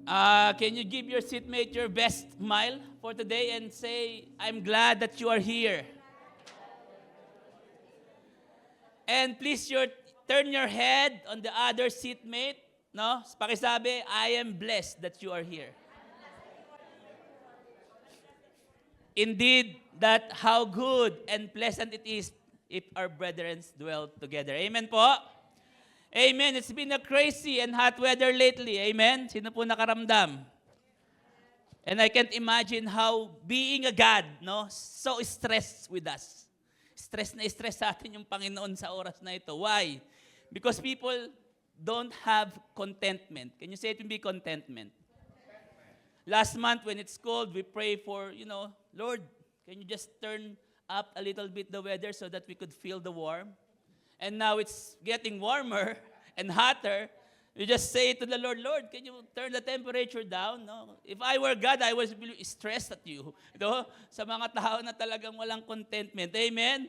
Can you give your seatmate your best smile for today and say, I'm glad that you are here. And please turn your head on the other seatmate. No? Pakisabi, I am blessed that you are here. Indeed, that how good and pleasant it is if our brethren dwell together. Amen po? Amen. It's been a crazy and hot weather lately. Amen? Sino po nakaramdam? And I can't imagine how being a God, no, so stressed with us. Stress sa atin yung Panginoon sa oras na ito. Why? Because people don't have contentment. Can you say it will be contentment? Last month when it's cold, we pray for, Lord, can you just turn up a little bit the weather so that we could feel the warm? And now it's getting warmer and hotter. You just say to the Lord, Lord, can you turn the temperature down? No? If I were God, I was really stressed at you. Sa mga tao na talagang walang contentment. Amen?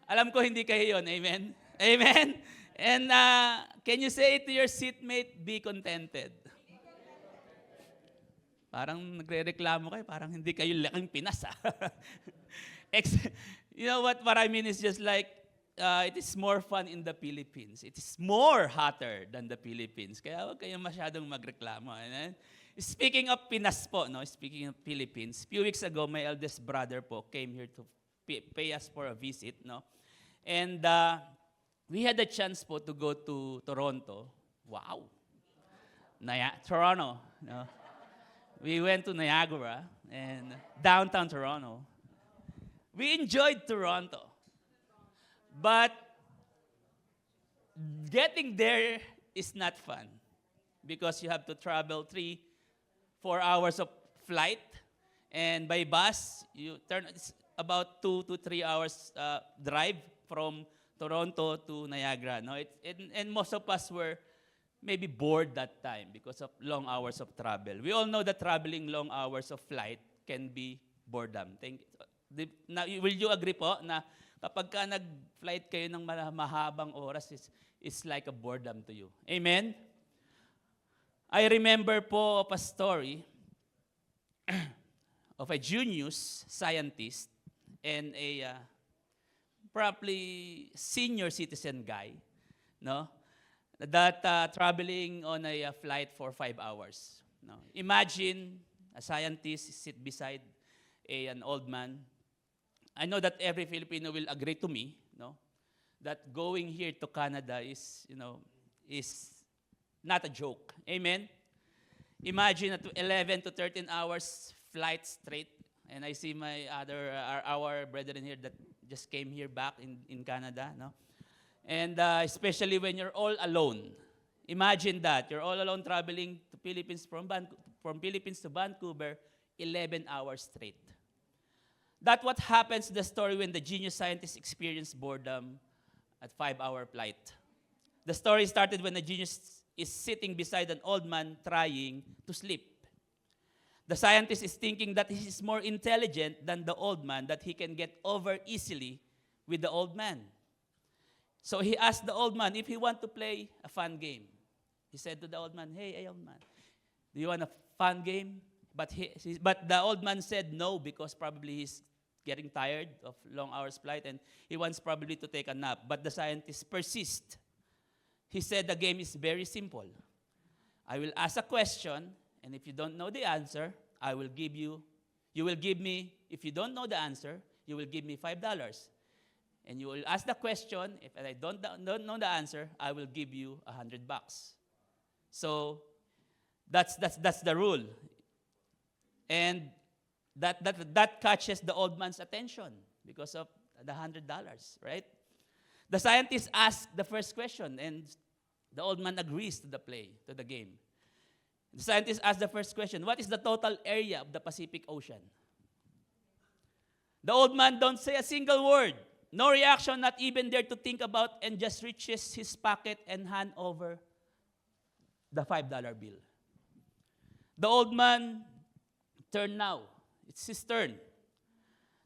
Alam ko hindi kayo yun. Amen? Amen? And can you say to your seatmate, be contented? Parang nagre-reklamo kayo, parang hindi kayo laking Pinas. You know what I mean is just like, it is more fun in the Philippines. It is more hotter than the Philippines. Kaya huwag kayong masyadong magreklamo. Speaking of Pinas po, no? Speaking of Philippines, few weeks ago, my eldest brother po came here to pay us for a visit. No? And we had a chance po to go to Toronto. Wow! Toronto. No? We went to Niagara and downtown Toronto. We enjoyed Toronto. But getting there is not fun because you have to travel 3-4 hours of flight, and by bus it's about 2 to 3 hours drive from Toronto to Niagara. No, and most of us were maybe bored that time because of long hours of travel. We all know that traveling long hours of flight can be boredom. Now, will you agree po na kapag ka nag-flight kayo ng mahabang oras, it's like a boredom to you. Amen? I remember po of a story of a genius scientist and a probably senior citizen guy, no? That traveling on a flight for 5 hours. No? Imagine a scientist sit beside an old man. I know that every Filipino will agree to me, no, that going here to Canada is not a joke. Amen? Imagine 11 to 13 hours flight straight. And I see our brethren here that just came here back in Canada, no? And especially when you're all alone. Imagine that. You're all alone traveling to Philippines from Philippines to Vancouver, 11 hours straight. That's what happens to the story when the genius scientist experienced boredom at 5-hour flight. The story started when the genius is sitting beside an old man trying to sleep. The scientist is thinking that he is more intelligent than the old man, that he can get over easily with the old man. So he asked the old man if he want to play a fun game. He said to the old man, hey, old man, do you want a fun game? But the old man said no because probably he's getting tired of long hours flight and he wants probably to take a nap. But the scientist persists. He said the game is very simple. I will ask a question, and if you don't know the answer, you will give me, if you don't know the answer, you will give me $5. And you will ask the question. If I don't know the answer, I will give you $100. So that's the rule. And that catches the old man's attention because of the $100, right? The scientist asks the first question, and the old man agrees to the game. The scientist asks the first question: what is the total area of the Pacific Ocean? The old man don't say a single word. No reaction, not even there to think about, and just reaches his pocket and hand over the $5 bill. The old man turned now. It's his turn.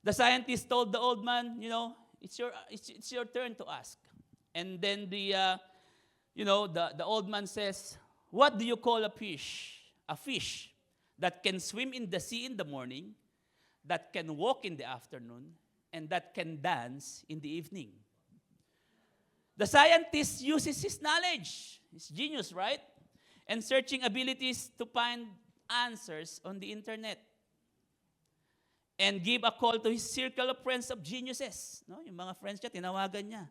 The scientist told the old man, it's your turn to ask. And then the old man says, what do you call a fish a fish that can swim in the sea in the morning, that can walk in the afternoon, and that can dance in the evening. The scientist uses his knowledge, his genius, right? And searching abilities to find answers on the internet. And give a call to his circle of friends of geniuses. No? Yung mga friends niya, tinawagan niya.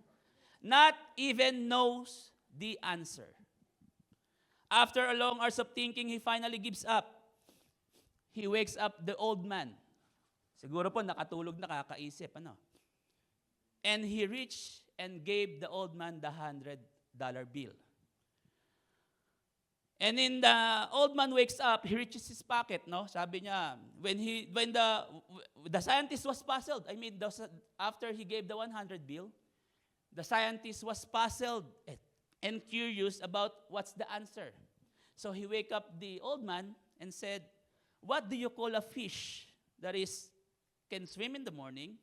Not even knows the answer. After a long hours of thinking, he finally gives up. He wakes up the old man. Siguro po nakatulog na kakaisip. Ano? And he reached and gave the old man the $100 bill. And in the old man wakes up, he reaches his pocket, no? Sabi niya, when the scientist was puzzled, after he gave the 100 bill, the scientist was puzzled and curious about what's the answer. So he wake up the old man and said, "What do you call a fish that can swim in the morning,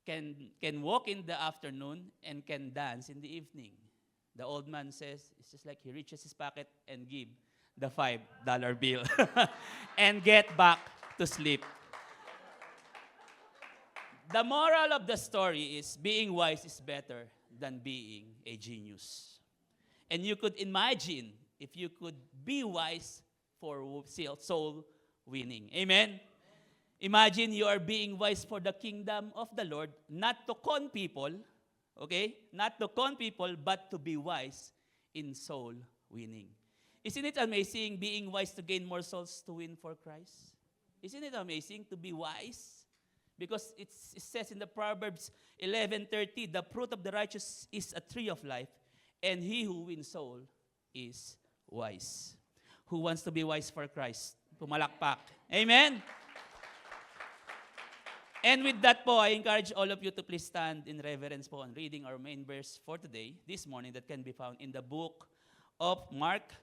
can walk in the afternoon, and can dance in the evening?" The old man says, it's just like he reaches his pocket and give the $5 bill and get back to sleep. The moral of the story is being wise is better than being a genius. And you could imagine if you could be wise for soul winning. Amen? Imagine you are being wise for the kingdom of the Lord, not to con people, okay? Not to con people, but to be wise in soul winning. Isn't it amazing being wise to gain more souls to win for Christ? Isn't it amazing to be wise? Because it says in the Proverbs 11:30, the fruit of the righteous is a tree of life, and he who wins soul is wise. Who wants to be wise for Christ? Pumalakpak. Amen? And with that po, I encourage all of you to please stand in reverence po on reading our main verse for today, this morning, that can be found in the book of Mark,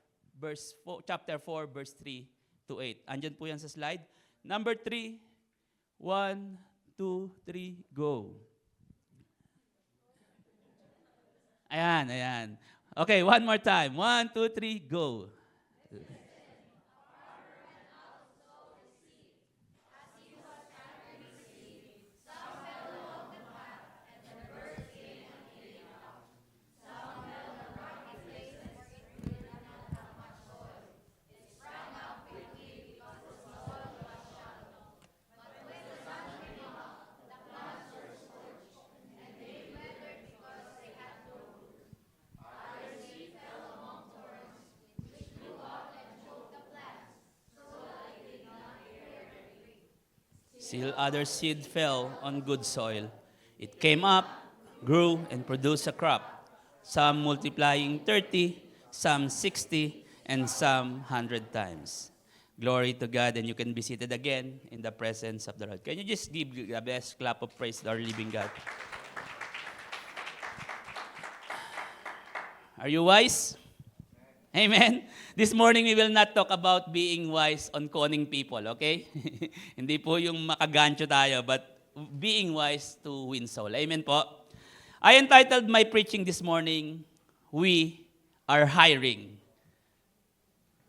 chapter 4, verse 3 to 8. Andyan po yan sa slide. Number 3, 1, 2, 3, go. Ayan. Okay, one more time. 1, 2, 3, go. Still other seed fell on good soil. It came up, grew, and produced a crop, some multiplying 30, some 60, and some 100 times. Glory to God, and you can be seated again in the presence of the Lord. Can you just give the best clap of praise to our living God? Are you wise? Amen? This morning, we will not talk about being wise on conning people, okay? Hindi po yung makagancho tayo, but being wise to win soul. Amen po? I entitled my preaching this morning, We Are Hiring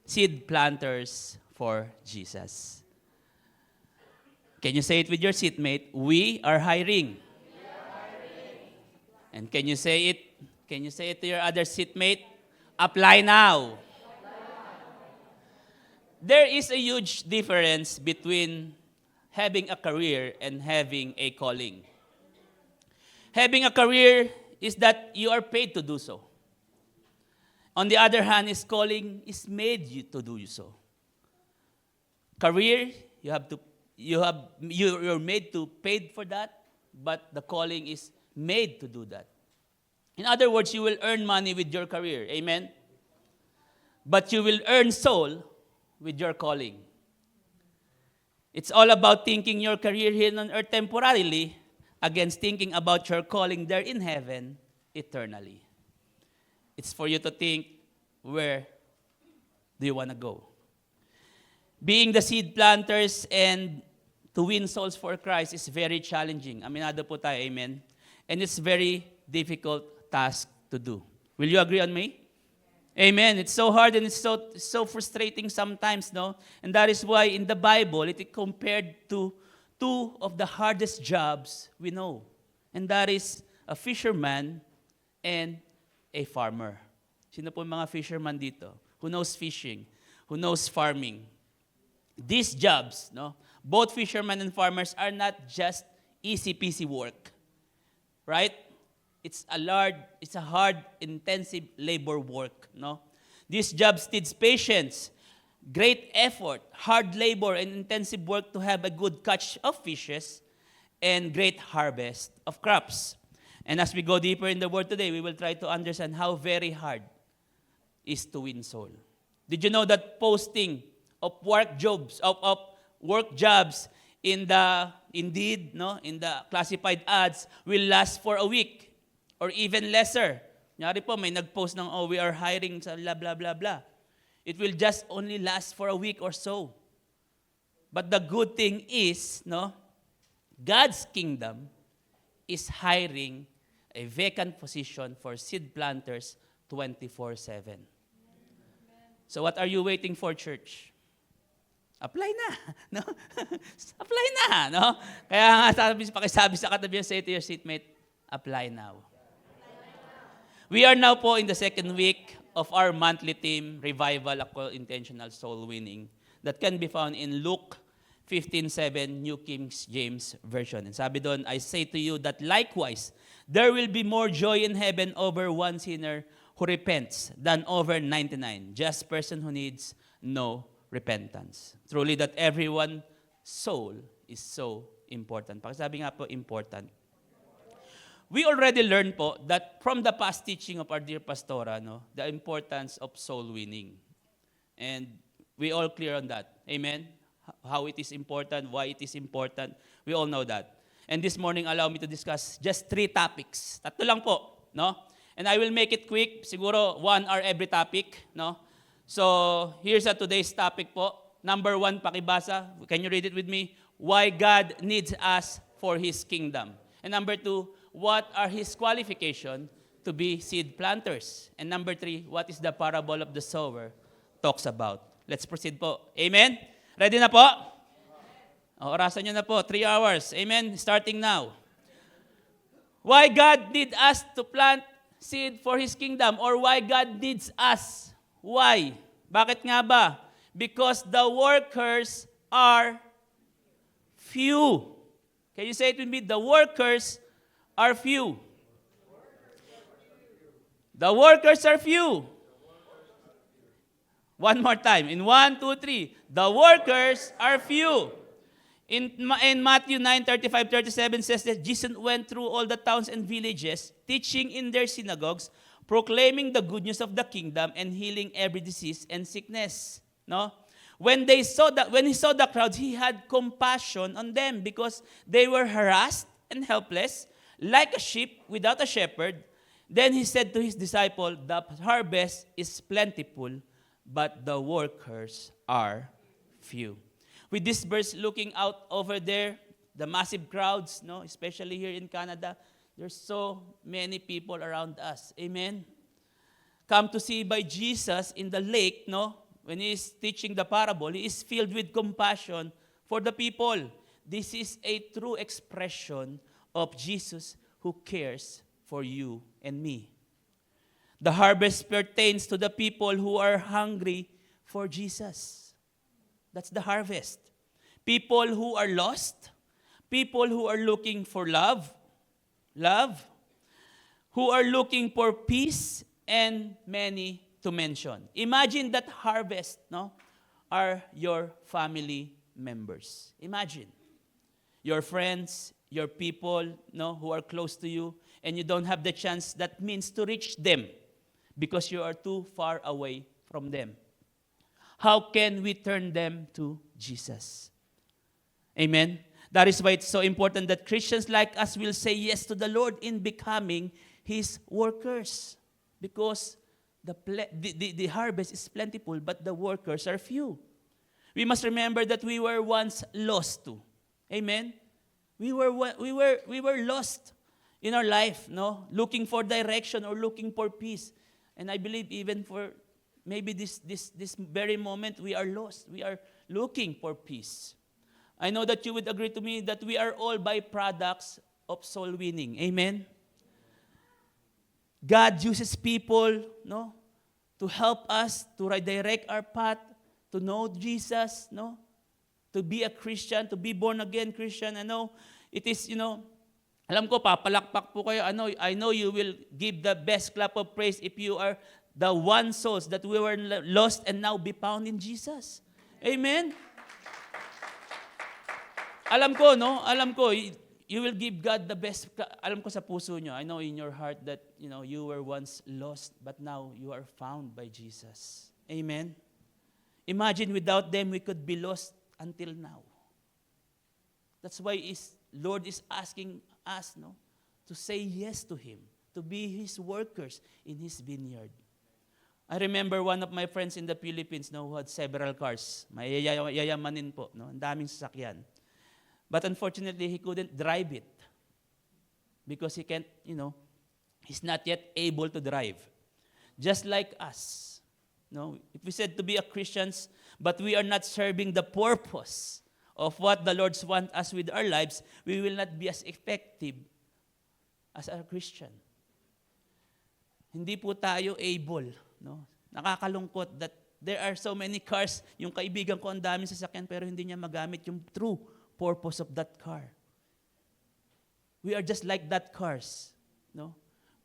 Seed Planters for Jesus. Can you say it with your seatmate? We are hiring. We are hiring. And can you say it? Can you say it to your other seatmate? Apply now. There is a huge difference between having a career and having a calling. Having a career is that you are paid to do so. On the other hand, his calling is made you to do so. Career, you're made to paid for that, but the calling is made to do that. In other words, you will earn money with your career. Amen? But you will earn soul with your calling. It's all about thinking your career here on earth temporarily against thinking about your calling there in heaven eternally. It's for you to think, where do you want to go? Being the seed planters and to win souls for Christ is very challenging. Aminado po tayo, amen? And it's very difficult task to do. Will you agree on me? Amen. It's so hard and it's so frustrating sometimes, no? And that is why in the Bible, it is compared to two of the hardest jobs we know. And that is a fisherman and a farmer. Sino po yung mga fisherman dito? Who knows fishing? Who knows farming? These jobs, no? Both fishermen and farmers are not just easy-peasy work. Right? It's a hard, intensive labor work, no? These jobs needs patience, great effort, hard labor, and intensive work to have a good catch of fishes and great harvest of crops. And as we go deeper in the word today, we will try to understand how very hard is to win soul. Did you know that posting of work jobs in the Indeed, no, in the classified ads will last for a week or even lesser? Nyari po, may nag-post ng, oh, we are hiring sa blah, blah, blah, blah. It will just only last for a week or so. But the good thing is, no, God's kingdom is hiring a vacant position for seed planters 24/7. So what are you waiting for, church? Apply na, no? Apply na, no? Kaya nga pakisabi sa katabi, say to your seatmate, apply now. We are now po in the second week of our monthly theme, Revival, Intentional Soul Winning, that can be found in Luke 15:7, New King James Version. And sabi doon, I say to you that likewise, there will be more joy in heaven over one sinner who repents than over 99, just person who needs no repentance. Truly that everyone's soul is so important. Pakisabi nga po, important. We already learned po that from the past teaching of our dear Pastora, no, the importance of soul winning. And we all clear on that. Amen? How it is important, why it is important. We all know that. And this morning, allow me to discuss just 3 topics. Tatlo lang po, no? And I will make it quick. Siguro 1 hour every topic, no? So, here's today's topic po. Number 1, pakibasa. Can you read it with me? Why God needs us for His kingdom. And number 2, what are His qualifications to be seed planters? And number 3, what is the parable of the sower talks about? Let's proceed po. Amen? Ready na po? O, orasan nyo na po. 3 hours. Amen? Starting now. Why God need us to plant seed for His kingdom? Or why God needs us? Why? Bakit nga ba? Because the workers are few. Can you say it with me? The workers are few. The workers are few. One more time. In 1, 2, 3. The workers are few. In Matthew 9:35-37 says that Jesus went through all the towns and villages, teaching in their synagogues, proclaiming the good news of the kingdom and healing every disease and sickness. No? When he saw the crowds, he had compassion on them because they were harassed and helpless, like a sheep without a shepherd. Then he said to his disciple, the harvest is plentiful, but the workers are few. With this verse looking out over there, the massive crowds, no, especially here in Canada, there's so many people around us. Amen? Come to see by Jesus in the lake, no? When he is teaching the parable, he is filled with compassion for the people. This is a true expression of Jesus who cares for you and me. The harvest pertains to the people who are hungry for Jesus. That's the harvest. People who are lost, people who are looking for love, who are looking for peace, and many to mention. Imagine that harvest, no, are your family members. Imagine your friends, your people, no, who are close to you, and you don't have the chance, that means, to reach them because you are too far away from them. How can we turn them to Jesus? Amen? That is why it's so important that Christians like us will say yes to the Lord in becoming His workers. Because the harvest is plentiful, but the workers are few. We must remember that we were once lost too. Amen? We were lost in our life, no? Looking for direction or looking for peace. And I believe even for maybe this very moment we are lost. We are looking for peace. I know that you would agree to me that we are all byproducts of soul winning. Amen? God uses people, no, to help us, to redirect our path, to know Jesus, no, to be a Christian, to be born again Christian. I know it is, alam ko, papalakpak po kayo. I know you will give the best clap of praise if you are the one souls that we were lost and now be found in Jesus. Amen? Alam ko, you will give God the best. Alam ko sa puso nyo, I know in your heart that, you were once lost, but now you are found by Jesus. Amen? Imagine without them, we could be lost until now. That's why Lord is asking us, to say yes to Him, to be His workers in His vineyard. I remember one of my friends in the Philippines, who had several cars. Mayayamanin po, ang daming sasakyan. But unfortunately, he couldn't drive it because he can't, he's not yet able to drive. Just like us. If we said to be a Christians, but we are not serving the purpose of what the Lord wants us with our lives, we will not be as effective as a Christian. Hindi po tayo able. Nakakalungkot that there are so many cars. Yung kaibigan ko ang daming sasakyan pero hindi niya magamit yung true purpose of that car. We are just like that cars.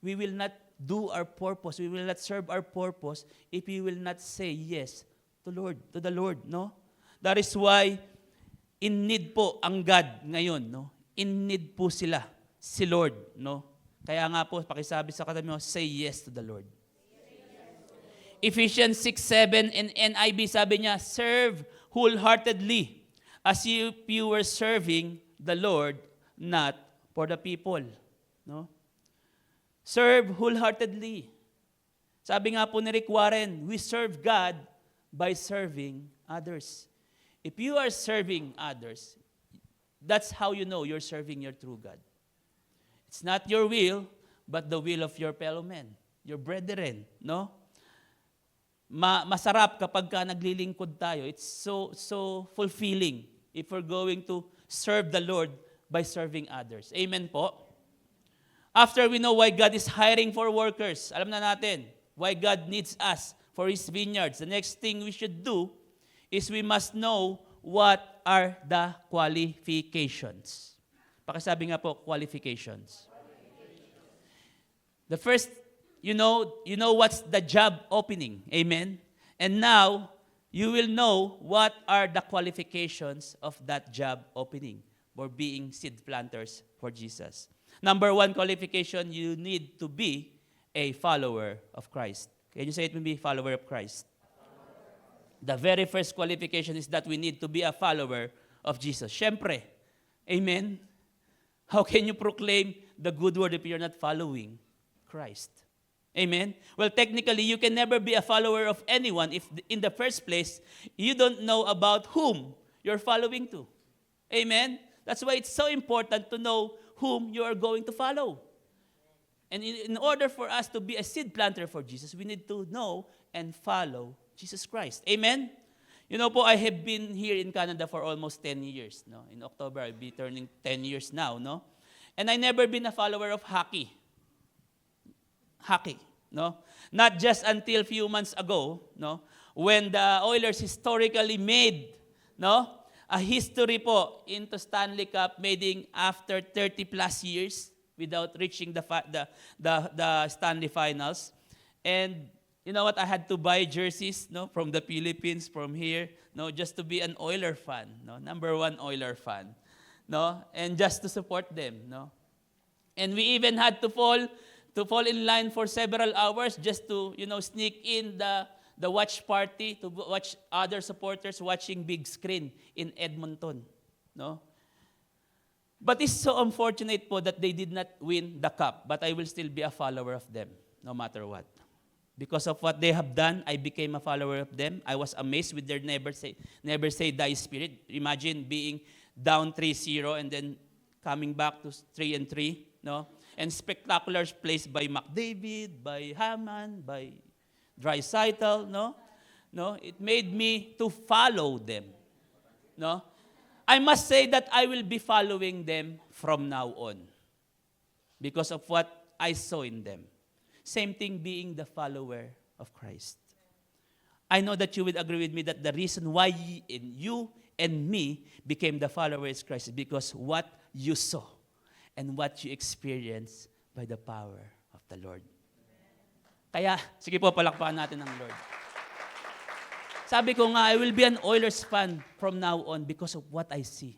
We will not do our purpose. We will not serve our purpose if we will not say yes to the Lord. That is why in need po ang God ngayon. In need po sila, si Lord. Kaya nga po, pakisabi sa katabi mo, say yes to the Lord. Ephesians 6:7 in NIV sabi niya, serve wholeheartedly as if you were serving the Lord, not for the people. Serve wholeheartedly. Sabi nga po ni Rick Warren, we serve God by serving others. If you are serving others, that's how you know you're serving your true God. It's not your will, but the will of your fellow men, your brethren. Masarap kapag ka naglilingkod tayo. It's so fulfilling if we're going to serve the Lord by serving others. Amen po? After we know why God is hiring for workers, alam na natin why God needs us for His vineyards. The next thing we should do is we must know what are the qualifications. Pakisabi nga po, qualifications. The first, you know what's the job opening. Amen? And now, you will know what are the qualifications of that job opening for being seed planters for Jesus. Number one qualification, you need to be a follower of Christ. Can you say it with me? Follower of Christ. The very first qualification is that we need to be a follower of Jesus. Siyempre, amen? How can you proclaim the good word if you're not following Christ? Amen? Well, technically, you can never be a follower of anyone if in the first place, you don't know about whom you're following to. Amen? That's why it's so important to know whom you are going to follow. And in order for us to be a seed planter for Jesus, we need to know and follow Jesus Christ. Amen? I have been here in Canada for almost 10 years. In October, I'll be turning 10 years now. And I never been a follower of hockey. Not just until few months ago, when the Oilers historically made, a history po into Stanley Cup made after 30 plus years without reaching the Stanley Finals. And you know what? I had to buy jerseys, from the Philippines, from here, just to be an Oiler fan, number one Oiler fan, and just to support them, And we even had to fall in line for several hours just to, sneak in the watch party, to watch other supporters watching big screen in Edmonton, But it's so unfortunate po that they did not win the cup, but I will still be a follower of them, no matter what. Because of what they have done, I became a follower of them. I was amazed with their never say die spirit. Imagine being down 3-0 and then coming back to 3-3, And spectacular plays by McDavid, by Hammond, by Dreisaitl, no? No, it made me to follow them. No? I must say that I will be following them from now on because of what I saw in them. Same thing being the follower of Christ. I know that you would agree with me that the reason why you and me became the followers of Christ is because what you saw and what you experienced by the power of the Lord. Kaya, sige po, palakpakan natin ang Lord. Sabi ko nga, I will be an Oilers fan from now on because of what I see.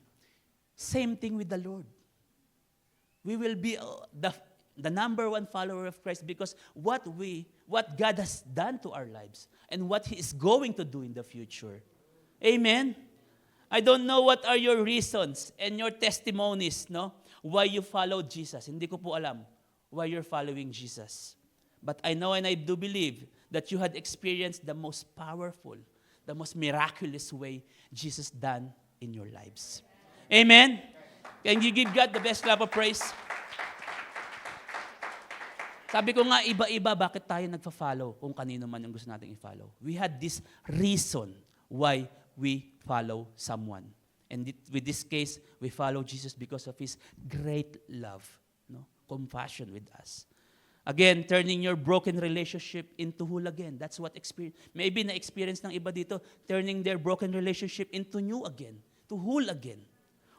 Same thing with the Lord. We will be the number one follower of Christ because what God has done to our lives and what He is going to do in the future. Amen? I don't know what are your reasons and your testimonies, no? Why you followed Jesus. Hindi ko po alam why you're following Jesus. But I know and I do believe that you had experienced the most powerful, the most miraculous way Jesus done in your lives. Amen? Can you give God the best clap of praise? Sabi ko nga, iba-iba bakit tayo nagpa-follow kung kanino man yung gusto nating i-follow. We had this reason why we follow someone. And with this case, we follow Jesus because of His great love, no? Compassion with us. Again, turning your broken relationship into whole again. That's what experience. Maybe na-experience ng iba dito, turning their broken relationship into new again, to whole again.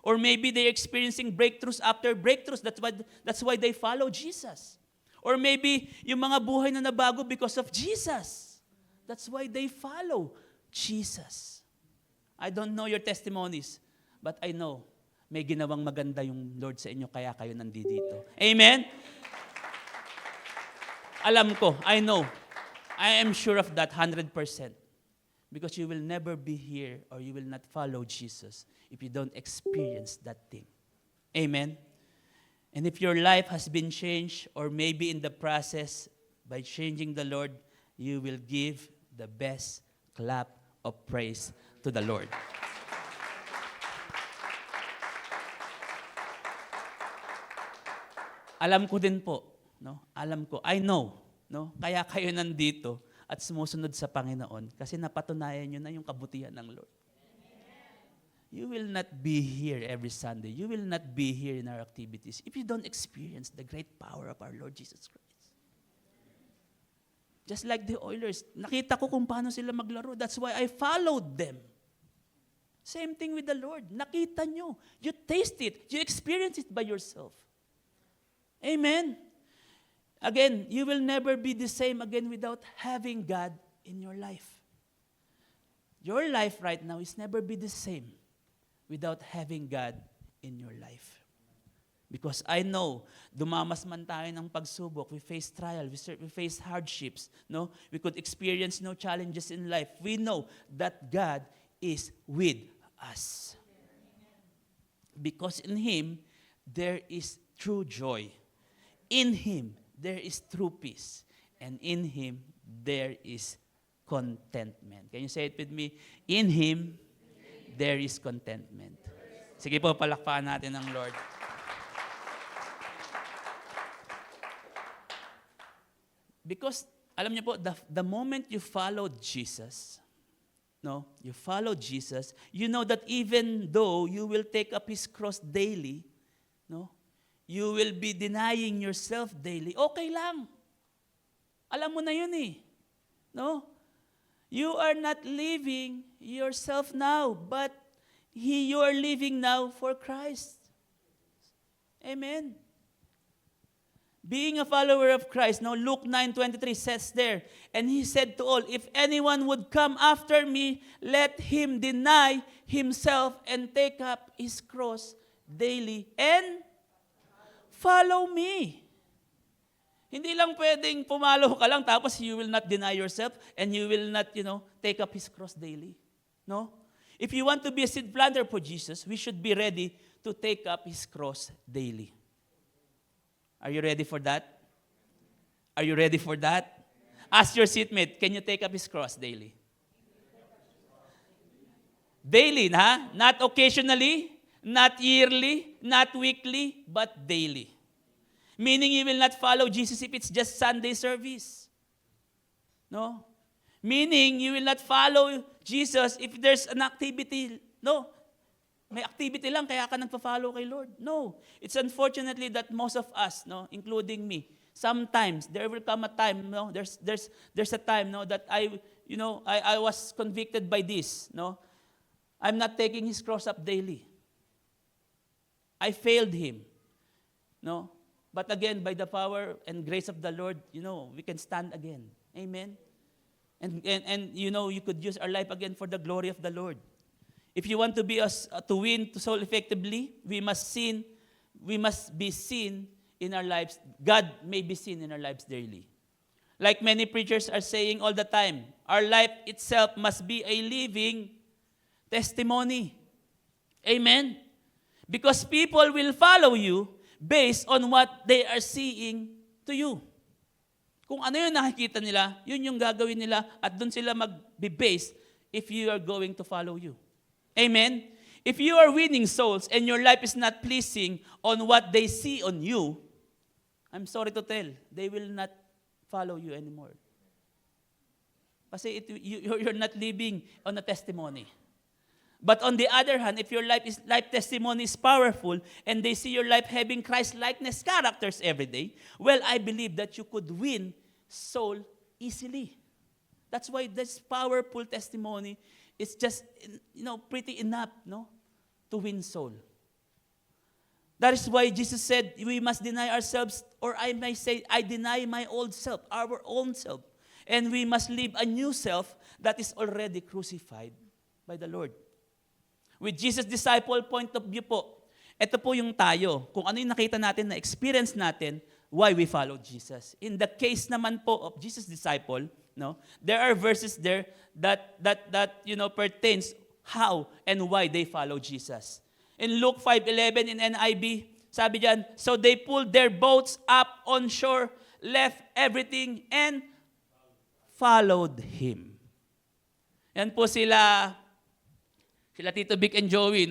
Or maybe they're experiencing breakthroughs after breakthroughs. That's why they follow Jesus. Or maybe yung mga buhay na nabago because of Jesus. That's why they follow Jesus. I don't know your testimonies, but I know may ginawang maganda yung Lord sa inyo kaya kayo nandito. Amen? Alam ko, I know, I am sure of that 100%. Because you will never be here or you will not follow Jesus if you don't experience that thing. Amen? And if your life has been changed or maybe in the process by changing the Lord, you will give the best clap of praise to the Lord. Alam ko din po, no? Alam ko, I know, no? Kaya kayo nandito at sumusunod sa Panginoon kasi napatunayan nyo na yung kabutihan ng Lord. You will not be here every Sunday. You will not be here in our activities if you don't experience the great power of our Lord Jesus Christ. Just like the Oilers, nakita ko kung paano sila maglaro. That's why I followed them. Same thing with the Lord. Nakita nyo. You taste it. You experience it by yourself. Amen. Again, you will never be the same again without having God in your life. Your life right now is never be the same without having God in your life. Because I know, dumamas man tayo ng pagsubok, we face trial, we face hardships, no? We could experience no challenges in life. We know that God is with us. Because in Him, there is true joy. In Him, there is true peace. And in Him, there is contentment. Can you say it with me? In Him, there is contentment. Sige po, palakpakan natin ang Lord. Because, alam niyo po, the moment you followed Jesus, no, you follow Jesus, you know that even though you will take up His cross daily, no, you will be denying yourself daily, okay lang. Alam mo na yun eh. No? You are not living yourself now, but you are living now for Christ. Amen. Being a follower of Christ, now Luke 9:23 says there, and He said to all, if anyone would come after me, let him deny himself and take up his cross daily and follow me. Hindi lang pwedeng pumalo ka lang tapos you will not deny yourself and you will not, take up His cross daily. No? If you want to be a seed planter for Jesus, we should be ready to take up His cross daily. Are you ready for that? Are you ready for that? Ask your seatmate, can you take up his cross daily? Daily, ha? Not occasionally, not yearly, not weekly, but daily. Meaning you will not follow Jesus if it's just Sunday service. No? Meaning, you will not follow Jesus if there's an activity. No. May activity lang, kaya ka nagpa-follow kay Lord. No. It's unfortunately that most of us, no, including me, sometimes there will come a time, no, there's a time, no, that I was convicted by this, no. I'm not taking his cross up daily. I failed him. No. But again, by the power and grace of the Lord, we can stand again. Amen. And you could use our life again for the glory of the Lord. If you want to win to soul effectively, we must be seen in our lives. God may be seen in our lives daily. Like many preachers are saying all the time, our life itself must be a living testimony. Amen. Because people will follow you based on what they are seeing to you. Kung ano yung nakikita nila, yun yung gagawin nila at doon sila mag-base if you are going to follow you. Amen? If you are winning souls and your life is not pleasing on what they see on you, I'm sorry to tell, they will not follow you anymore. Kasi you're not living on a testimony. But on the other hand, if your life testimony is powerful and they see your life having Christ-likeness characters every day, well, I believe that you could win soul easily. That's why this powerful testimony is just, pretty enough, to win soul. That is why Jesus said we must deny ourselves, or I may say, I deny my old self, our own self, and we must live a new self that is already crucified by the Lord. With Jesus' disciple point of view po, ito po yung tayo. Kung ano yung nakita natin, na experience natin, why we follow Jesus. In the case naman po of Jesus' disciple, there are verses there that pertains how and why they follow Jesus. In Luke 5:11 in NIV, sabi diyan, so they pulled their boats up on shore, left everything, and followed Him. Yan po sila Tito Vic and Joey,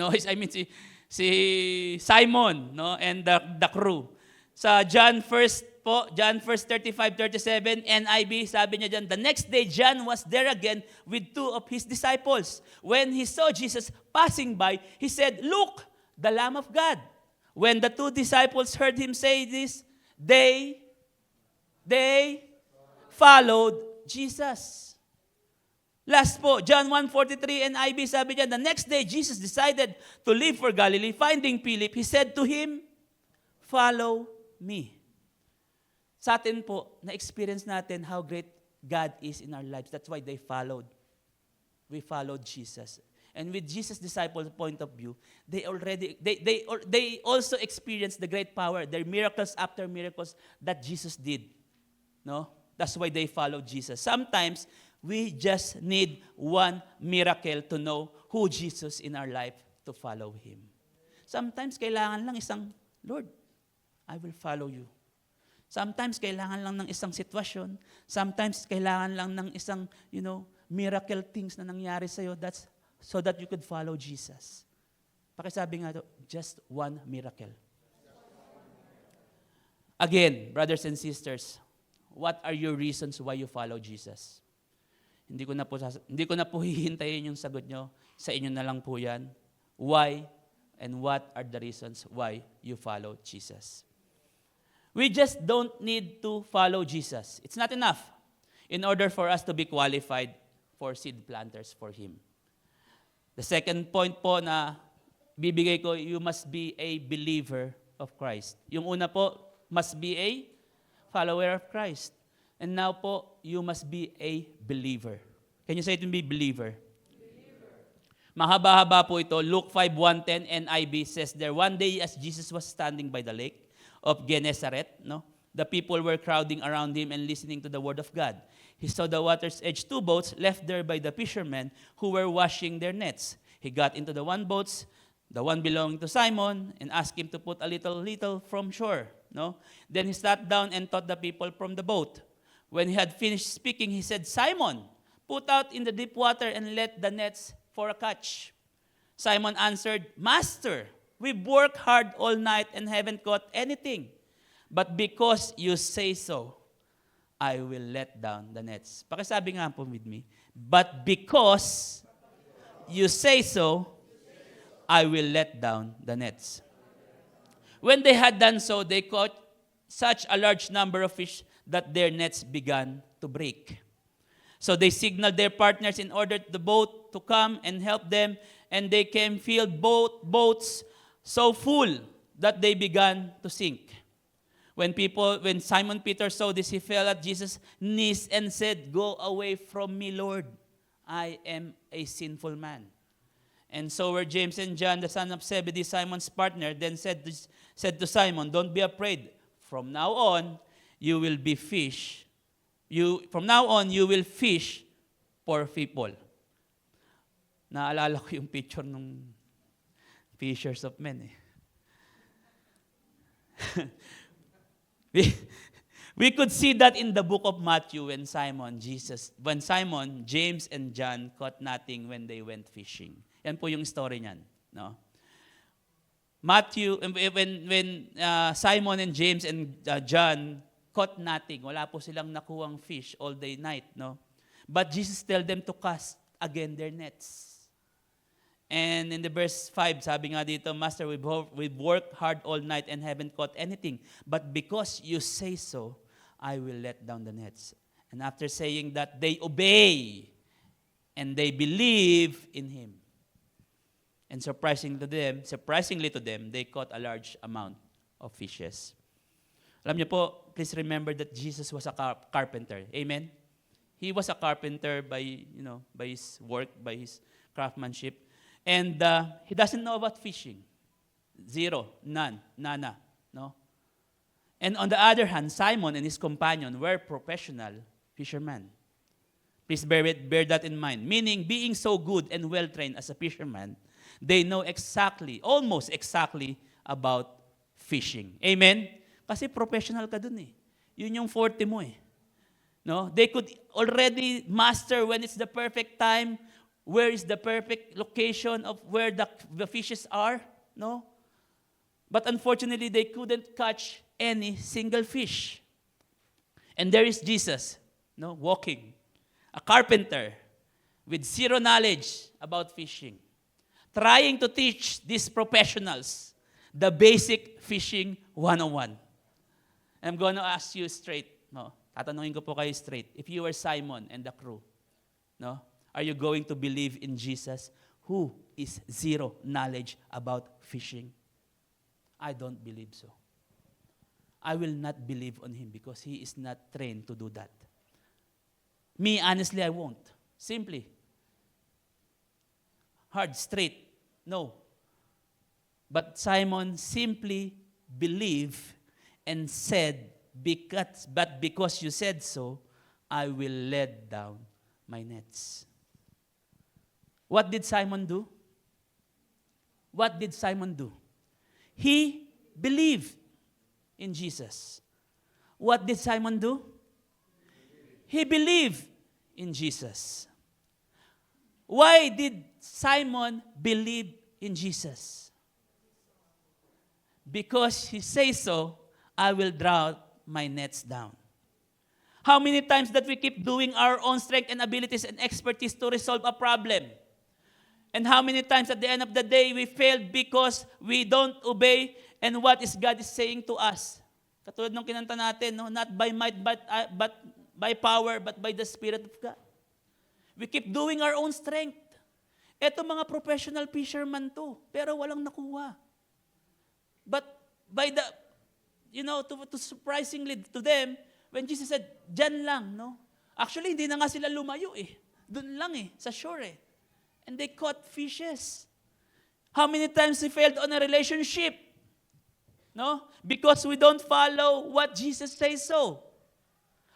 si Simon, and the crew. Sa John 1:35-37, NIV, sabi niya dyan, the next day, John was there again with two of his disciples. When he saw Jesus passing by, he said, look, the Lamb of God. When the two disciples heard him say this, they followed Jesus. Last po, John 1:43 NIV, sabi niya, the next day, Jesus decided to leave for Galilee. Finding Philip, he said to him, follow me. Sa atin po, na-experience natin how great God is in our lives. That's why we followed Jesus. And with Jesus' disciples' point of view, they also experienced the great power, their miracles after miracles that Jesus did. That's why they followed Jesus. Sometimes, we just need one miracle to know who Jesus in our life to follow Him. Sometimes, kailangan lang isang, Lord, I will follow you. Sometimes, kailangan lang ng isang sitwasyon. Sometimes, kailangan lang ng isang, miracle things na nangyari sa'yo. That's so that you could follow Jesus. Pakisabi nga to, just one miracle. Again, brothers and sisters, what are your reasons why you follow Jesus? Hindi ko na po hihintayin yung sagot nyo. Sa inyo na lang po yan. Why and what are the reasons why you follow Jesus? We just don't need to follow Jesus. It's not enough in order for us to be qualified for seed planters for Him. The second point po na bibigay ko, you must be a believer of Christ. Yung una po, must be a follower of Christ. And now po, you must be a believer. Can you say it to me, believer? Mahaba-haba po ito. Luke 5:1-10 NIV says there, one day as Jesus was standing by the lake of Gennesaret, the people were crowding around Him and listening to the word of God. He saw the water's edge, two boats left there by the fishermen who were washing their nets. He got into the one boat, the one belonging to Simon, and asked him to put a little from shore. Then he sat down and taught the people from the boat. When he had finished speaking, he said, Simon, put out in the deep water and let the nets for a catch. Simon answered, Master, we've worked hard all night and haven't caught anything. But because you say so, I will let down the nets. Pakisabi nga po with me, but because you say so, I will let down the nets. When they had done so, they caught such a large number of fish that their nets began to break. So they signaled their partners in order the boat to come and help them, and they came filled boats so full that they began to sink. When Simon Peter saw this, he fell at Jesus' knees and said, "Go away from me, Lord. I am a sinful man." And so were James and John, the son of Zebedee, Simon's partner, then said to Simon, "Don't be afraid. From now on, you will be fish. From now on, you will fish for people." Naalala ko yung picture ng fishers of men eh. We could see that in the book of Matthew when Simon, James, and John caught nothing when they went fishing. Yan po yung story niyan, no? Matthew, when Simon and James and John caught nothing, wala po silang nakuhang fish all day night, no? But Jesus tell them to cast again their nets. And in the verse 5, sabi nga dito, "Master, we've worked hard all night and haven't caught anything. But because you say so, I will let down the nets." And after saying that, they obey and they believe in Him. And surprisingly to them, they caught a large amount of fishes. Alam niyo po, please remember that Jesus was a carpenter. Amen? He was a carpenter by his work, by his craftsmanship. And he doesn't know about fishing. Zero, none, nana, no? And on the other hand, Simon and his companion were professional fishermen. Please bear that in mind. Meaning, being so good and well-trained as a fisherman, they know almost exactly about fishing. Amen? Kasi professional ka dun eh. Yun yung forte mo eh. No? They could already master when it's the perfect time, where is the perfect location of where the fishes are, no? But unfortunately, they couldn't catch any single fish. And there is Jesus, no, walking, a carpenter with zero knowledge about fishing, trying to teach these professionals the basic fishing 101. I'm going to ask you straight, no? Tatanungin ko po kayo straight. If you were Simon and the crew, no? Are you going to believe in Jesus who is zero knowledge about fishing? I don't believe so. I will not believe on him because he is not trained to do that. Me, honestly, I won't. Simply. Hard, straight, no. But Simon simply believed and said, but because you said so, I will let down my nets. What did Simon do? What did Simon do? He believed in Jesus. What did Simon do? He believed in Jesus. Why did Simon believe in Jesus? Because he says so, I will draw my nets down. How many times that we keep doing our own strength and abilities and expertise to resolve a problem? And how many times at the end of the day we failed because we don't obey and what is God is saying to us? Katulad ng kinanta natin, no? Not by might but by power but by the Spirit of God. We keep doing our own strength. Eto mga professional fishermen to, pero walang nakuha. But by the, to surprisingly to them, when Jesus said, "Diyan lang," no? Actually, hindi na nga sila lumayo eh. Doon lang eh, sa shore eh. And they caught fishes. How many times we failed on a relationship? No? Because we don't follow what Jesus says so.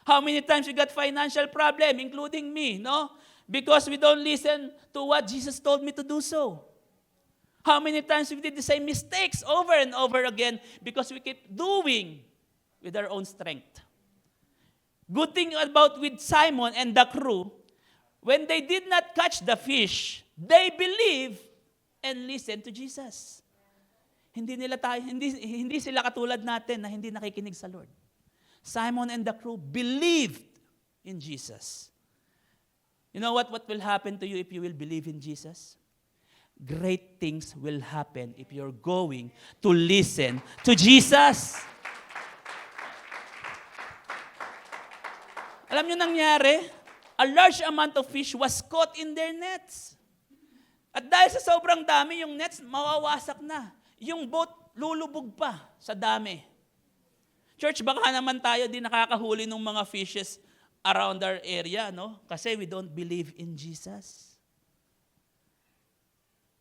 How many times we got financial problem, including me, no? Because we don't listen to what Jesus told me to do so. How many times we did the same mistakes over and over again because we keep doing with our own strength. Good thing about with Simon and the crew, when they did not catch the fish, they believed and listened to Jesus. Hindi sila katulad natin na hindi nakikinig sa Lord. Simon and the crew believed in Jesus. You know what will happen to you if you will believe in Jesus? Great things will happen if you're going to listen to Jesus. Alam nyo nangyari? A large amount of fish was caught in their nets. At dahil sa sobrang dami, yung nets mawawasak na. Yung boat lulubog pa sa dami. Church, baka naman tayo din nakakahuli ng mga fishes around our area, no? Kasi we don't believe in Jesus.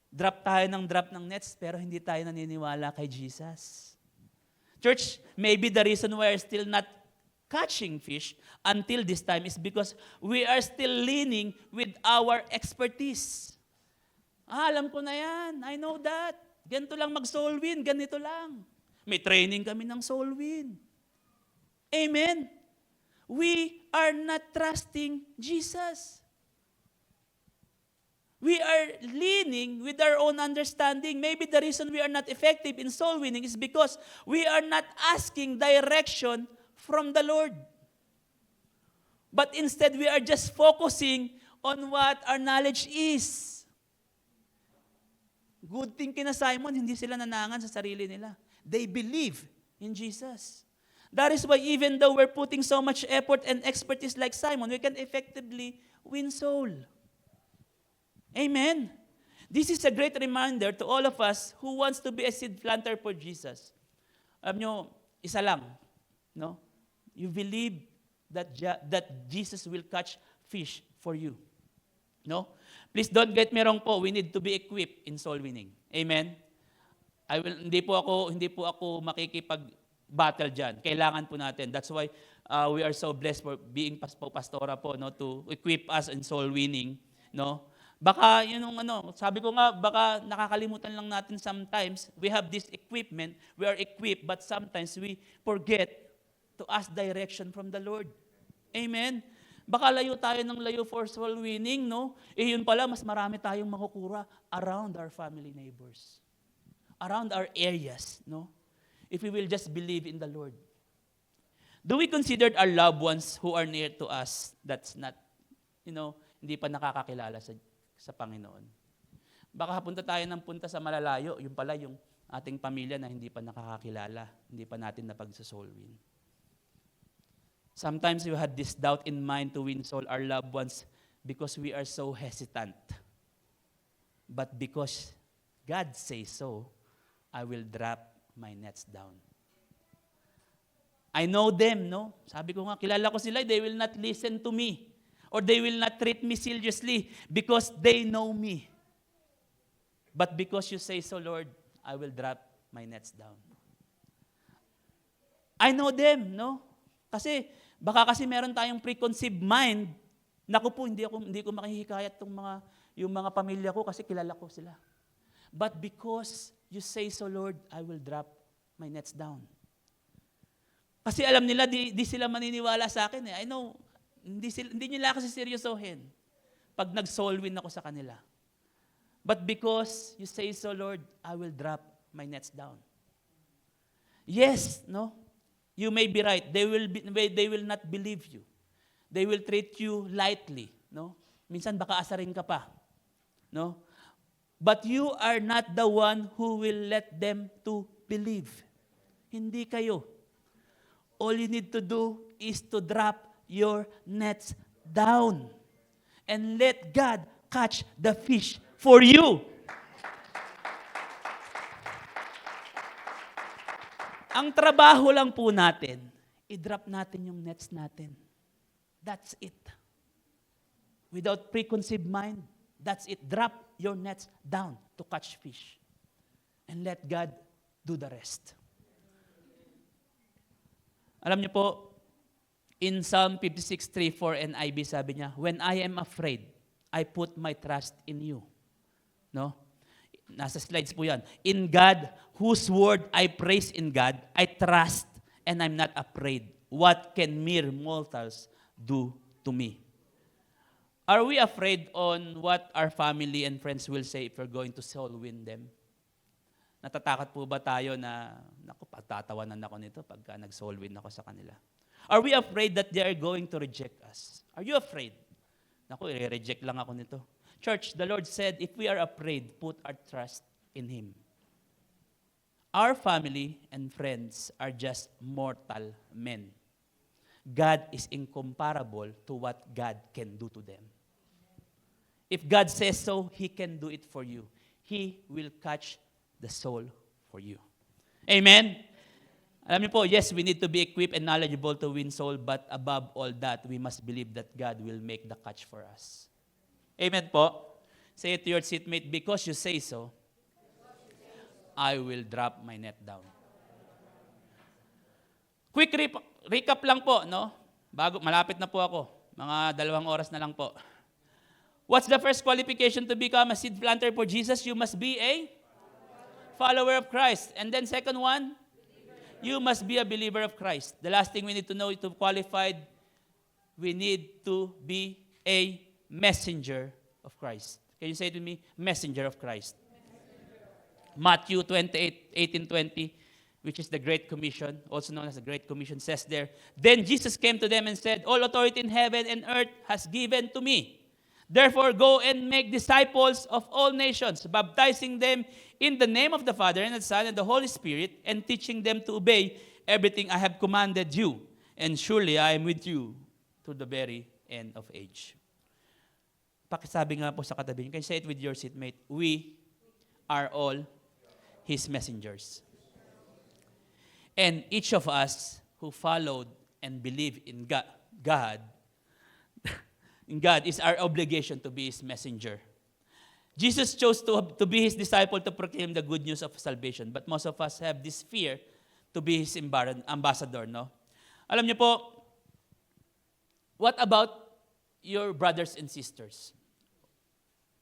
Drop ng nets, pero hindi tayo naniniwala kay Jesus. Church, maybe the reason why we're still not catching fish until this time is because we are still leaning with our expertise. Alam ko na yan. I know that. Ganito lang mag-soul win. Ganito lang. May training kami ng soul win. Amen. We are not trusting Jesus. We are leaning with our own understanding. Maybe the reason we are not effective in soul winning is because we are not asking direction from the Lord. But instead, we are just focusing on what our knowledge is. Good thing kina Simon, hindi sila nanangan sa sarili nila. They believe in Jesus. That is why even though we're putting so much effort and expertise like Simon, we can effectively win soul. Amen. This is a great reminder to all of us who wants to be a seed planter for Jesus. Alam nyo, isa lang, no? You believe that Jesus will catch fish for you. No? Please don't get me wrong po, we need to be equipped in soul winning. Amen. Hindi po ako makikipag-battle diyan. Kailangan po natin. That's why we are so blessed for being pastora po, no, to equip us in soul winning, no? Baka sabi ko nga, baka nakakalimutan lang natin sometimes. We have this equipment, we are equipped, but sometimes we forget to ask direction from the Lord. Amen. Baka layo tayo ng layo for soul winning, no? Yun pala, mas marami tayong makukura around our family neighbors. Around our areas, no? If we will just believe in the Lord. Do we consider our loved ones who are near to us that's not, hindi pa nakakakilala sa Panginoon? Baka punta tayo ng punta sa malalayo, yun pala yung ating pamilya na hindi pa nakakakilala, hindi pa natin napag-soul win. Sometimes we had this doubt in mind to win soul our loved ones because we are so hesitant. But because God says so, I will drop my nets down. I know them, no? Sabi ko nga, kilala ko sila, they will not listen to me. Or they will not treat me seriously because they know me. But because you say so, Lord, I will drop my nets down. I know them, no? Baka kasi meron tayong preconceived mind. Naku po, hindi ko makihikayat yung mga pamilya ko kasi kilala ko sila. But because you say so, Lord, I will drop my nets down. Kasi alam nila, di sila maniniwala sa akin. I know, hindi nila kasi seryosohin pag nag-soul win ako sa kanila. But because you say so, Lord, I will drop my nets down. Yes, no? You may be right. They will not believe you. They will treat you lightly, no? Minsan baka asarin ka pa, no? But you are not the one who will let them to believe. Hindi kayo. All you need to do is to drop your nets down and let God catch the fish for you. Ang trabaho lang po natin, i-drop natin yung nets natin. That's it. Without preconceived mind, that's it. Drop your nets down to catch fish. And let God do the rest. Alam niyo po, in Psalm 56:3-4 NIV sabi niya, when I am afraid, I put my trust in you. No? Nasa slides po yan. In God, whose word I praise in God, I trust and I'm not afraid. What can mere mortals do to me? Are we afraid on what our family and friends will say if we're going to soul win them? Natatakot po ba tayo na, naku, pagtatawanan ako nito pagka nag-soul win ako sa kanila? Are we afraid that they are going to reject us? Are you afraid? Naku, i-reject lang ako nito. Church, the Lord said, if we are afraid, put our trust in Him. Our family and friends are just mortal men. God is incomparable to what God can do to them. If God says so, He can do it for you. He will catch the soul for you. Amen? Alam niyo po, yes, we need to be equipped and knowledgeable to win soul, but above all that, we must believe that God will make the catch for us. Amen po? Say it to your seatmate, because you say so, I will drop my net down. Quick recap lang po, no? Malapit na po ako. Mga 2 oras na lang po. What's the first qualification to become a seed planter for Jesus? You must be a follower of Christ. And then second one, you must be a believer of Christ. The last thing we need to know to qualify, we need to be a messenger of Christ. Can you say it with me? Messenger of Christ. Matthew 18:20, which is the Great Commission, also known as the Great Commission, says there, then Jesus came to them and said, all authority in heaven and earth has given to me. Therefore, go and make disciples of all nations, baptizing them in the name of the Father and the Son and the Holy Spirit, and teaching them to obey everything I have commanded you. And surely I am with you to the very end of age. Pakisabi nga po sa katabi niyo, can you say it with your seatmate? We are all His messengers. And each of us who followed and believed in God, is our obligation to be His messenger. Jesus chose to be His disciple to proclaim the good news of salvation. But most of us have this fear to be His ambassador, no? Alam niyo po, what about your brothers and sisters?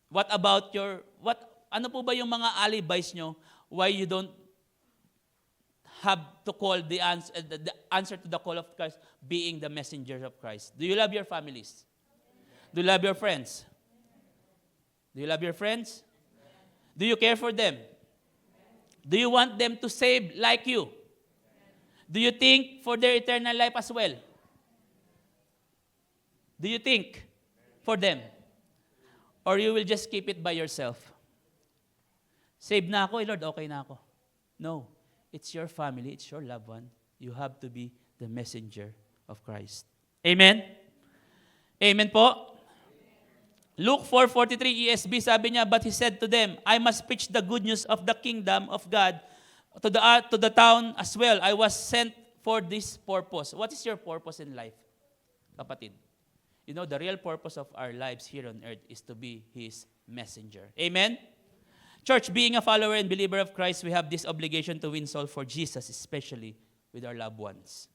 What about ano po ba yung mga alibis nyo why you don't have to call the answer to the call of Christ being the messenger of Christ? Do you love your families? Do you love your friends? Do you love your friends? Do you care for them? Do you want them to save like you? Do you think for their eternal life as well? Do you think for them? Or you will just keep it by yourself? Save na ako, Lord, okay na ako. No. It's your family, it's your loved one. You have to be the messenger of Christ. Amen? Amen po? Luke 4:43 ESV, sabi niya, but He said to them, I must preach the good news of the kingdom of God to the town as well. I was sent for this purpose. What is your purpose in life, kapatid? You know, the real purpose of our lives here on earth is to be His messenger. Amen? Church, being a follower and believer of Christ, we have this obligation to win soul for Jesus, especially with our loved ones.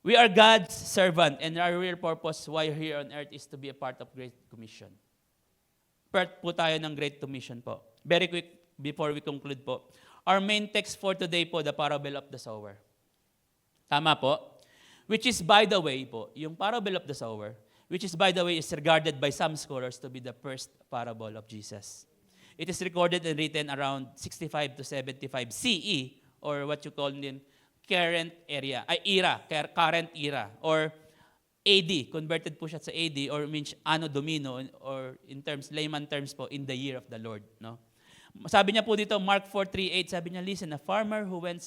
We are God's servant, and our real purpose why here on earth is to be a part of Great Commission. Part po tayo ng Great Commission po. Very quick, before we conclude po. Our main text for today po, the parable of the sower. Tama po? Which is, by the way po, yung parable of the sower, which is, by the way, is regarded by some scholars to be the first parable of Jesus. It is recorded and written around 65 to 75 CE, or what you call in current era, or AD, converted po siya sa AD, or means Anno Domini, or in terms, layman terms po, in the year of the Lord. No? Sabi niya po dito, Mark 4:38, sabi niya, listen, a farmer who went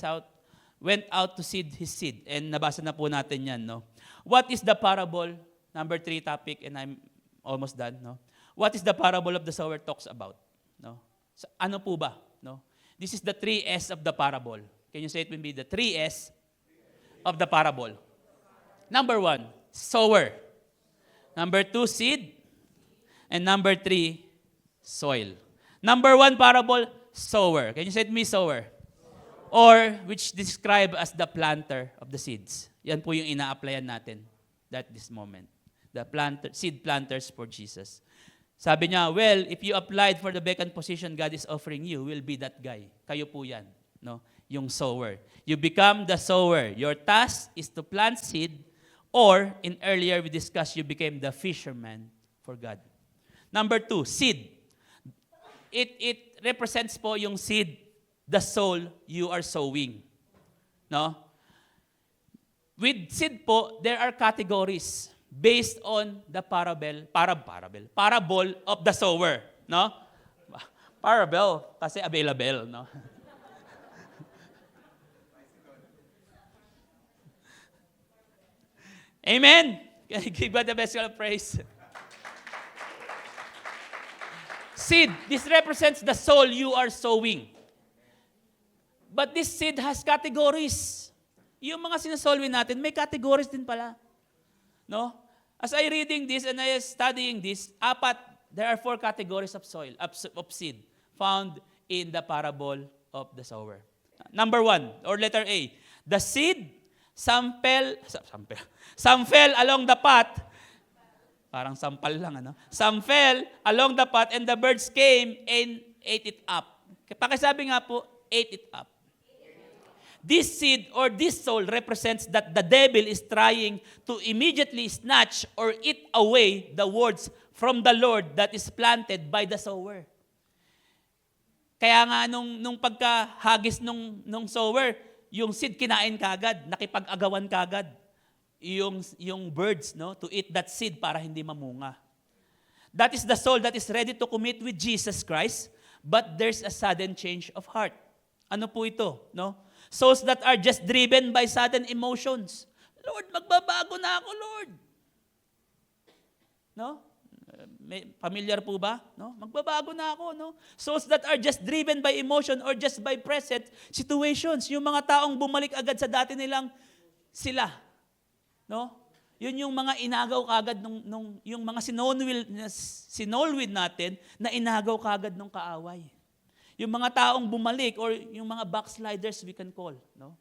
out to seed his seed. And nabasa na po natin yan. No? What is the parable? Number 3 topic, and I'm almost done. No? What is the parable of the sower talks about? No? So, ano po ba? No? This is the 3 S of the parable. Can you say it with me? The 3 S of the parable. Number 1, sower. Number 2, seed. And number 3, soil. Number 1 parable, sower. Can you say it with me, sower? Or which described as the planter of the seeds. Yan po yung ina-applyan natin at this moment. The seed planters for Jesus. Sabi niya, well, if you applied for the vacant position God is offering you, will be that guy. Kayo po yan, no? Yung sower. You become the sower. Your task is to plant seed, or in earlier we discussed, you became the fisherman for God. Number 2, seed. It represents po yung seed, the soul you are sowing. No? With seed po, there are categories based on the parable of the sower, no? Parable kasi available, no? Amen. Give God the best of praise. Seed, this represents the soul you are sowing. But this seed has categories. Yung mga sinasolve natin, may categories din pala. No? As I reading this and I studying this, there are 4 categories of soil, of seed, found in the parable of the sower. Number 1, or letter A, the seed, some fell along the path. Parang sampal lang, ano? Some fell along the path and the birds came and ate it up. Pakisabi nga po, ate it up. This seed or this soul represents that the devil is trying to immediately snatch or eat away the words from the Lord that is planted by the sower. Kaya nga nung pagkahagis nung sower, yung seed kinain kagad, nakipag-agawan kagad yung birds, no, to eat that seed para hindi mamunga. That is the soul that is ready to commit with Jesus Christ, but there's a sudden change of heart. Ano po ito, no? Souls that are just driven by sudden emotions. Lord, magbabago na ako, Lord. No? Familiar po ba? No? Magbabago na ako, no? Souls that are just driven by emotion or just by present situations. Yung mga taong bumalik agad sa dati nilang sila. No? Yun yung mga inagaw kagad yung mga sinolwid natin na inagaw kagad nung kaaway. Yung mga taong bumalik or yung mga backsliders we can call, no?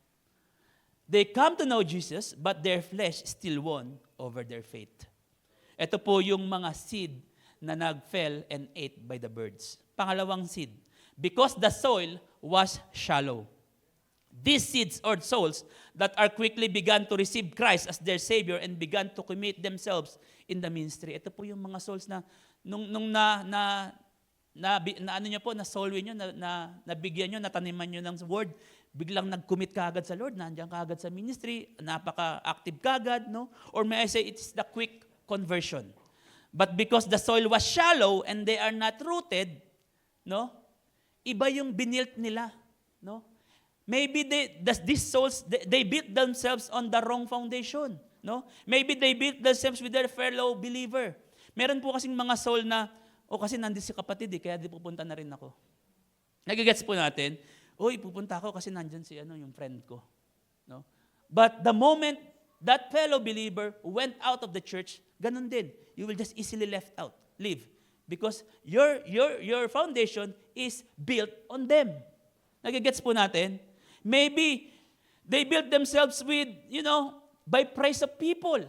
They come to know Jesus, but their flesh still won over their faith. Ito po yung mga seed na nag-fell and ate by the birds. Pangalawang seed, because the soil was shallow. These seeds or souls that are quickly began to receive Christ as their Savior and began to commit themselves in the ministry. Ito po yung mga souls na ano nyo po, na-solve nyo, nabigyan nyo, nataniman nyo ng word, biglang nag-commit kaagad sa Lord, nandiyan kaagad sa ministry, napaka-active kaagad, no? Or may I say, it's the quick conversion. But because the soil was shallow and they are not rooted, no? Iba yung binilt nila, no? Maybe these souls, they built themselves on the wrong foundation, no? Maybe they built themselves with their fellow believer. Meron po kasing mga soul na, kasi nandun si kapatid kaya di pupunta na rin ako. Nagigets po natin, pupunta ako kasi nandyan si yung friend ko. No? But the moment that fellow believer went out of the church, ganun din. You will just easily leave. Because your foundation is built on them. Nagigets po natin? Maybe they built themselves with, by praise of people.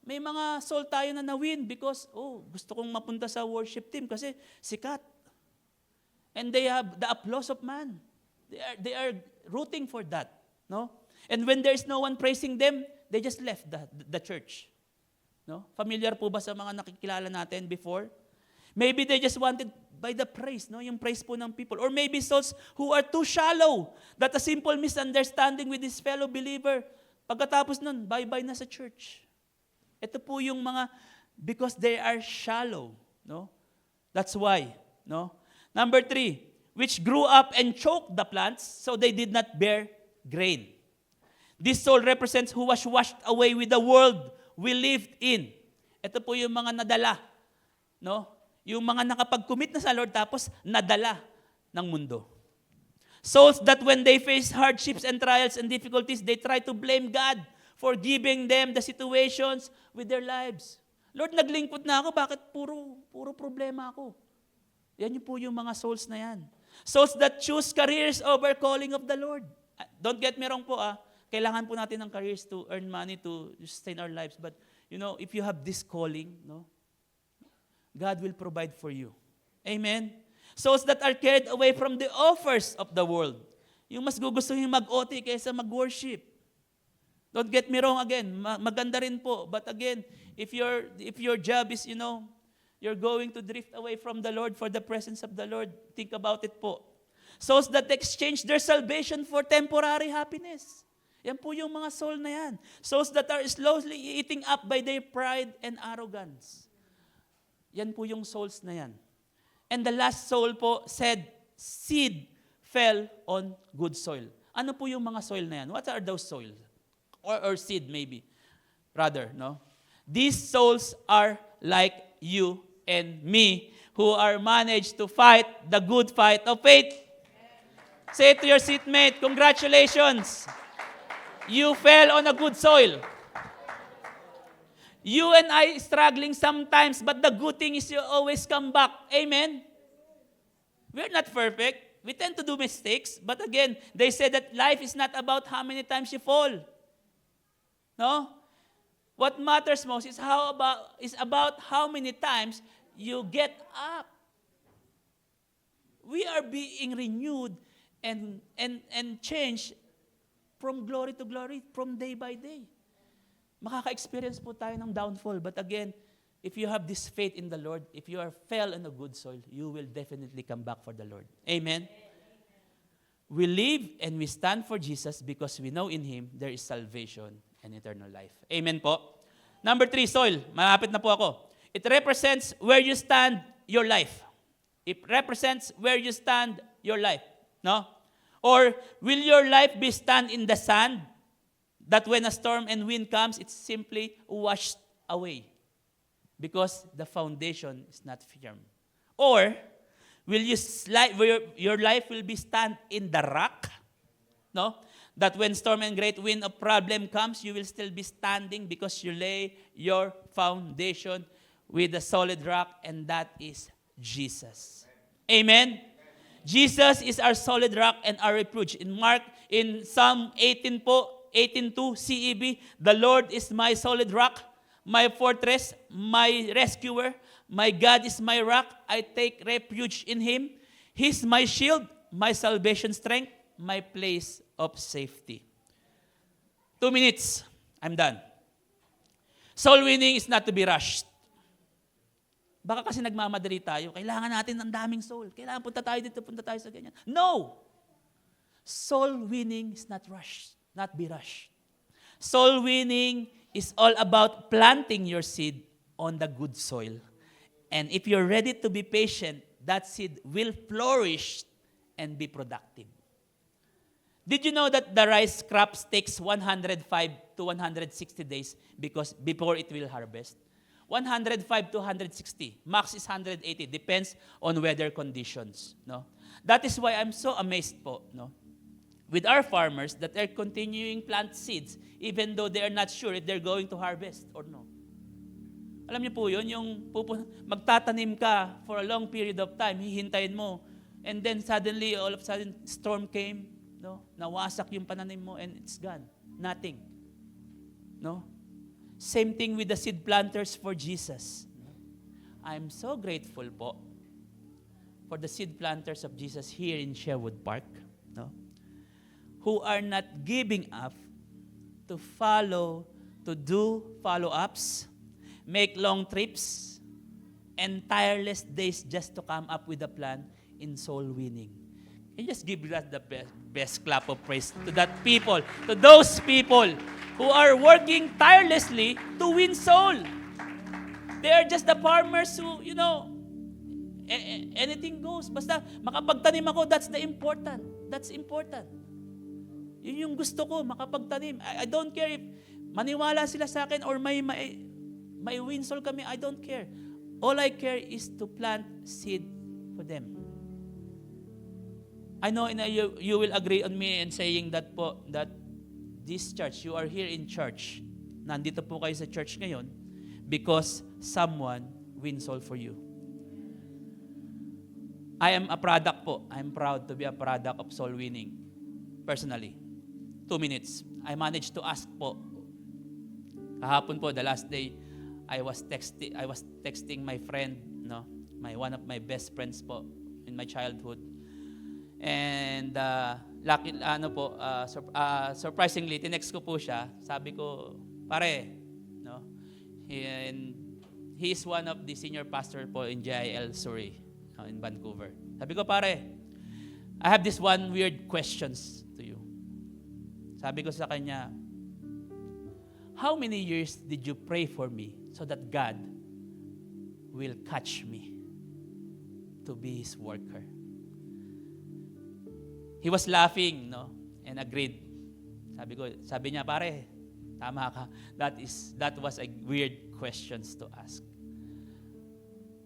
May mga soul tayo na na-win because, gusto kong mapunta sa worship team kasi sikat. And they have the applause of man. They are rooting for that. No? And when there is no one praising them, they just left the church. No? Familiar po ba sa mga nakikilala natin before? Maybe they just wanted by the praise, no? Yung praise po ng people. Or maybe souls who are too shallow that a simple misunderstanding with his fellow believer, pagkatapos nun, bye-bye na sa church. Ito po yung mga, because they are shallow, no? That's why, no? Number 3, which grew up and choked the plants, so they did not bear grain. This soul represents who was washed away with the world we lived in. Ito po yung mga nadala, no? Yung mga nakapag-commit na sa Lord, tapos nadala ng mundo. Souls that when they face hardships and trials and difficulties, they try to blame God for giving them the situations with their lives. Lord, naglingkod na ako, bakit puro problema ako? Yan po yung mga souls na yan. Souls that choose careers over calling of the Lord. Don't get me wrong po, kailangan po natin ng careers to earn money to sustain our lives. But, if you have this calling, no, God will provide for you. Amen? Souls that are carried away from the offers of the world. Yung mas gugustuhin mag-OT kaysa mag-worship. Don't get me wrong again. Maganda rin po. But again, if your job is, you're going to drift away from the Lord for the presence of the Lord, think about it po. Souls that exchange their salvation for temporary happiness. Yan po yung mga soul na yan. Souls that are slowly eating up by their pride and arrogance. Yan po yung souls na yan. And the last soul po said, seed fell on good soil. Ano po yung mga soil na yan? What are those soil? Or seed maybe, rather, no? These souls are like you and me who are managed to fight the good fight of faith. Say to your seatmate, congratulations. You fell on a good soil. You and I struggling sometimes, but the good thing is you always come back. Amen? We're not perfect. We tend to do mistakes. But again, they say that life is not about how many times you fall. No? What matters most is about how many times you get up. We are being renewed and changed from glory to glory, from day by day. Makaka-experience po tayo ng downfall. But again, if you have this faith in the Lord, if you are fell on a good soil, you will definitely come back for the Lord. Amen? We live and we stand for Jesus because we know in Him there is salvation and eternal life. Amen po? Number 3, soil. Malapit na po ako. It represents where you stand your life. It represents where you stand your life. No? Or will your life be stand in the sand that when a storm and wind comes, it's simply washed away because the foundation is not firm? Or will your life will be stand in the rock? No? That when storm and great wind of problem comes, you will still be standing because you lay your foundation with a solid rock, and that is Jesus. Amen? Jesus is our solid rock and our refuge. In Psalm 18 po, 18:2 CEB, the Lord is my solid rock, my fortress, my rescuer, my God is my rock. I take refuge in Him. He's my shield, my salvation strength, my place of safety. 2 minutes. I'm done. Soul winning is not to be rushed. Baka kasi nagmamadali tayo. Kailangan natin ng daming soul. Kailangan punta tayo dito, punta tayo sa ganyan. No! Soul winning is not rushed, not be rushed. Soul winning is all about planting your seed on the good soil. And if you're ready to be patient, that seed will flourish and be productive. Did you know that the rice crops takes 105 to 160 days before it will harvest? 105 to 160. Max is 180. Depends on weather conditions. No? That is why I'm so amazed po, no? With our farmers that are continuing plant seeds even though they are not sure if they're going to harvest or no. Alam niyo po yun, yung magtatanim ka for a long period of time, hihintayin mo, and then suddenly, all of a sudden, storm came, no? Nawasak yung pananim mo and it's gone. Nothing. No? Same thing with the seed planters for Jesus. I'm so grateful po for the seed planters of Jesus here in Sherwood Park, no? Who are not giving up to do follow-ups, make long trips, and tireless days just to come up with a plan in soul winning. And just give us the best clap of praise to that people, to those people who are working tirelessly to win soul. They are just the farmers who, anything goes. Basta makapagtanim ako, that's the important. That's important. Yun yung gusto ko, makapagtanim. I don't care if maniwala sila sa akin or may win soul kami. I don't care. All I care is to plant seed for them. I know you will agree on me in saying that po, that this church, you are here in church. Nandito po kayo sa church ngayon because someone win soul for you. I am a product po. I'm proud to be a product of soul winning. Personally. 2 minutes. I managed to ask po. Kahapon po, the last day, I was texting my friend, no, one of my best friends po in my childhood. And surprisingly, tinext ko po siya. Sabi ko, pare, no, he is one of the senior pastor po in JIL Surrey, in Vancouver. Sabi ko, pare, I have this one weird questions to you. Sabi ko sa kanya, how many years did you pray for me so that God will catch me to be His worker? He was laughing, no? And agreed. Sabi niya, pare, tama ka. That was a weird questions to ask.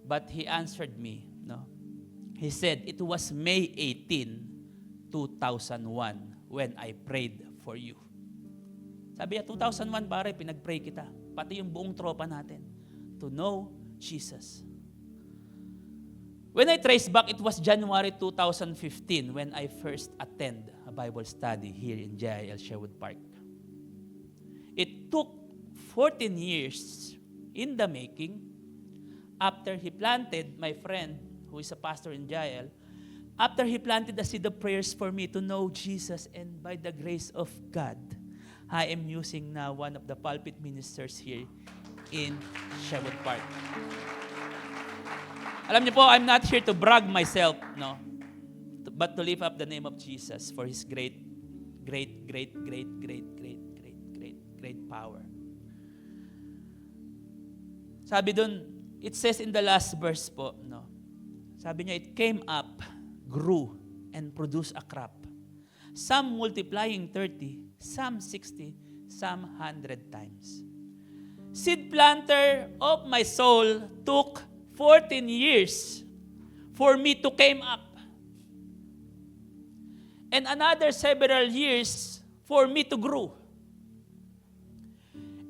But he answered me, no? He said, it was May 18, 2001 when I prayed for you. Sabi niya, 2001 pare, pinag-pray kita. Pati yung buong tropa natin. To know Jesus. When I trace back, it was January 2015 when I first attend a Bible study here in JIL Sherwood Park. It took 14 years in the making after he planted, my friend, who is a pastor in JIL, after he planted a seed of prayers for me to know Jesus, and by the grace of God, I am using now one of the pulpit ministers here in Sherwood Park. Alam niyo po, I'm not here to brag myself, no, but to lift up the name of Jesus for His great power. Sabi dun, it says in the last verse po, no, sabi niya, it came up, grew, and produced a crop. Some multiplying 30, some 60, some 100 times. Seed planter of my soul took 14 years for me to came up. And another several years for me to grow.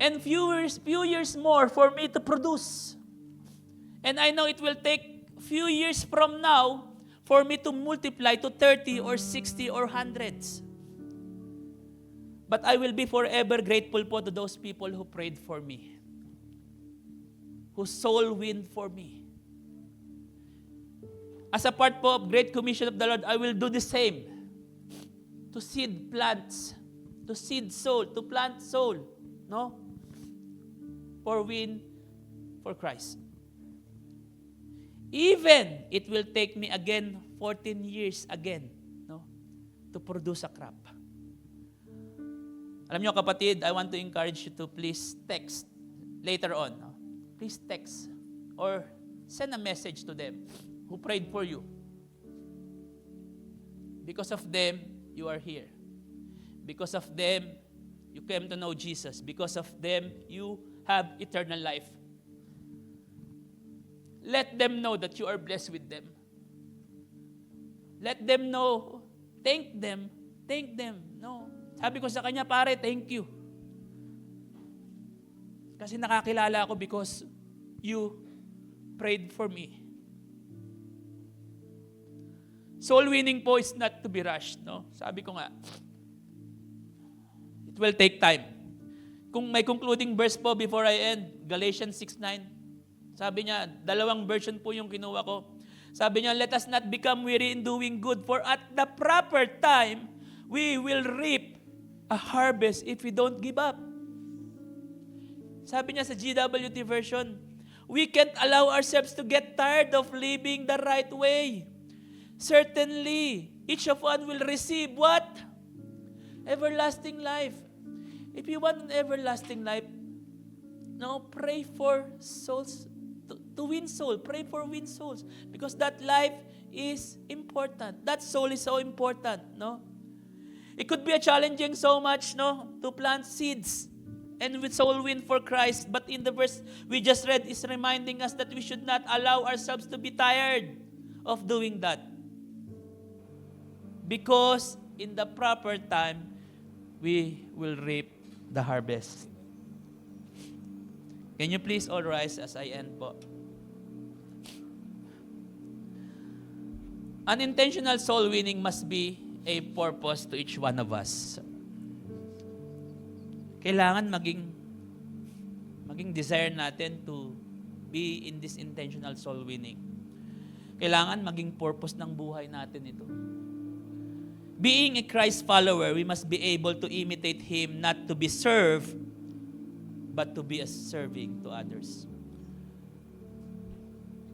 And few years more for me to produce. And I know it will take few years from now for me to multiply to 30 or 60 or hundreds. But I will be forever grateful po to those people who prayed for me, who soul win for me. As a part po of Great Commission of the Lord, I will do the same. To seed plants, to seed soul, to plant soul, no? For win for Christ. Even it will take me again 14 years again, no, to produce a crop. Alam niyo kapatid, I want to encourage you to please text later on. No? Please text or send a message to them who prayed for you. Because of them, you are here. Because of them, you came to know Jesus. Because of them, you have eternal life. Let them know that you are blessed with them. Let them know, thank them. No. Sabi ko sa kanya, pare, thank you. Kasi nakakilala ako because you prayed for me. Soul winning po is not to be rushed, no? Sabi ko nga, it will take time. Kung may concluding verse po before I end, Galatians 6:9. Sabi niya, dalawang version po yung kinuha ko. Sabi niya, let us not become weary in doing good, for at the proper time, we will reap a harvest if we don't give up. Sabi niya sa GWT version, we can't allow ourselves to get tired of living the right way. Certainly, each of us will receive what? Everlasting life. If you want an everlasting life, no, pray for souls, to win soul. Pray for win souls. Because that life is important. That soul is so important, no? It could be a challenging so much, no, to plant seeds and with soul win for Christ. But in the verse we just read is reminding us that we should not allow ourselves to be tired of doing that. Because in the proper time, we will reap the harvest. Can you please all rise as I end po? Unintentional soul winning must be a purpose to each one of us. Kailangan maging desire natin to be in this intentional soul winning. Kailangan maging purpose ng buhay natin ito. Being a Christ follower, we must be able to imitate Him, not to be served, but to be a serving to others.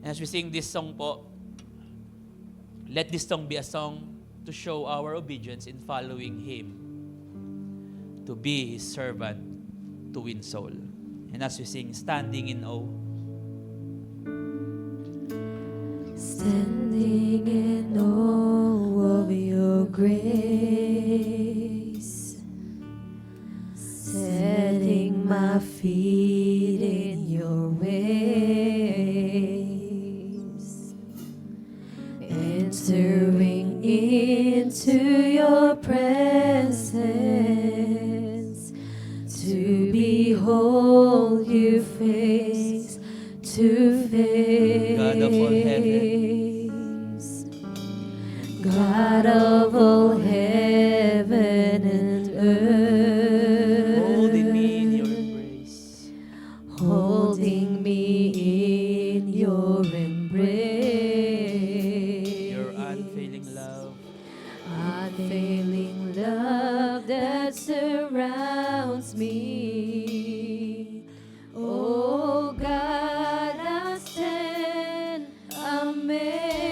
And as we sing this song po, let this song be a song to show our obedience in following Him. to be His servant to win soul. And as we sing, Standing in Awe, standing in awe of your grace, setting my feet in your ways, entering into your presence, to behold you face to face. God of all heaven. God of all heaven and earth, holding me in your embrace, holding me in your embrace, your unfailing love, unfailing love that surrounds me. Oh God, I stand amazed.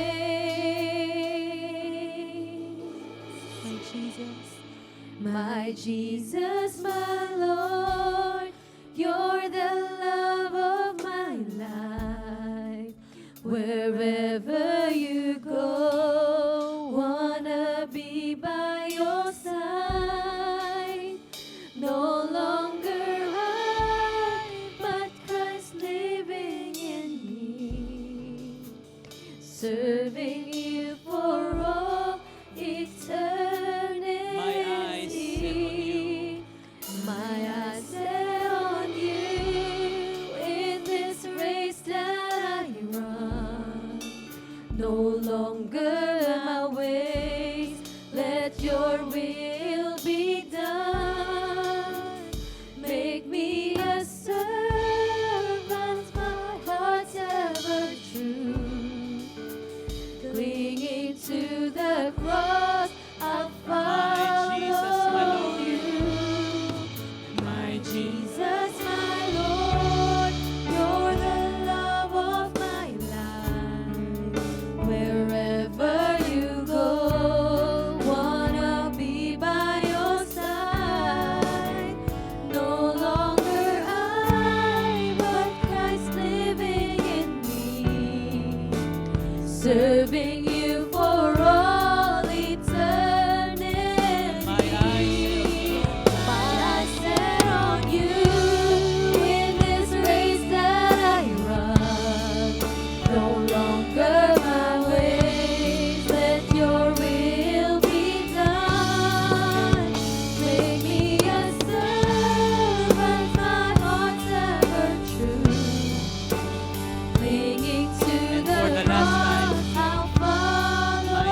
My Jesus, my Lord, you're the love of my life. Wherever you go, wanna be by your side. No longer I, but Christ living in me, serving you for all eternity. My eyes set on you in this race that I run. No longer my ways, let your will be done. Make me a servant, my heart's ever true. Clinging to the cross, I'll follow you. My Jesus, my Lord, you're the love of my life. Wherever you go, wanna be by your side. No longer I, but Christ living in me, serving you for all eternity. my eyes set on you in this race that I run. No longer my ways, let your will be done. Make me a servant, my heart's ever true. Clinging to And the for the last cross, I'll follow